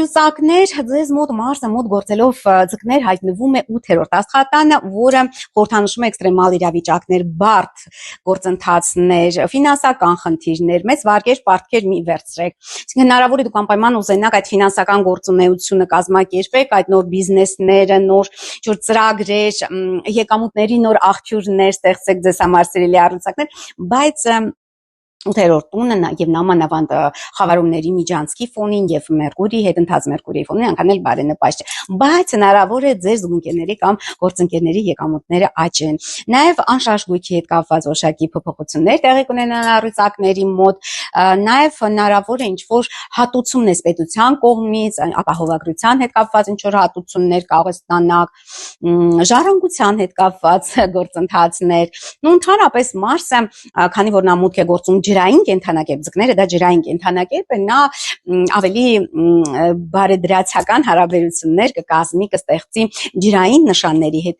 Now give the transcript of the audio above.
Լրացակներ, ձեզ մոտ Մարսը մոտ գործելով ձկներ հայտնվում է 8-րդ աստղատանը, որը խորհրդանշում է էքստրեմալ իրավիճակներ, բարդ գործընթացներ, ֆինանսական խնդիրներ, մեծ վարկեր, պարտքեր մի վերցրեք։ Իսկ հնարավոր է դուք անպայման ուզենաք այդ ֆինանսական գործունեությունը կազմակերպեք, այդ նոր բիզնեսները, նոր ծրագրեր, եկամուտների նոր աղբյուրներ ստեղծեք ձեզ համար սիրելի առուցակներ, բայց 8-րդ տունը եւ նամանավանդ խավարումների միջանցքի ֆոնին եւ Մերկուրի հետ ընթաց Մերկուրիի ֆոնին անգամ էլ բարենպաստ չէ, բայց հնարավոր է ձեր զուգընկերների կամ գործընկերների եկամուտները աճեն։ Նաեւ անշարժ գույքի հետ կապված որոշակի փոփոխություններ տեղի կունենան առուցակների մոտ, նաեւ հնարավոր է ինչ-որ հատուցումներ պետության կողմից, ապահովագրության հետ կապված ինչ-որ հատուցումներ կարող է ստանալ, ժառանգության հետ կապված գործընթացներ, ընդհանրապես Մարսը, քանի որ նա մուտք է գործում ջրային կենթանակերպ, ձկները դա ջրային կենթանակերպ է, նա ավելի բարեդրացական հարաբերություններ կկազմի, կստեղծի ջրային նշանների հետ,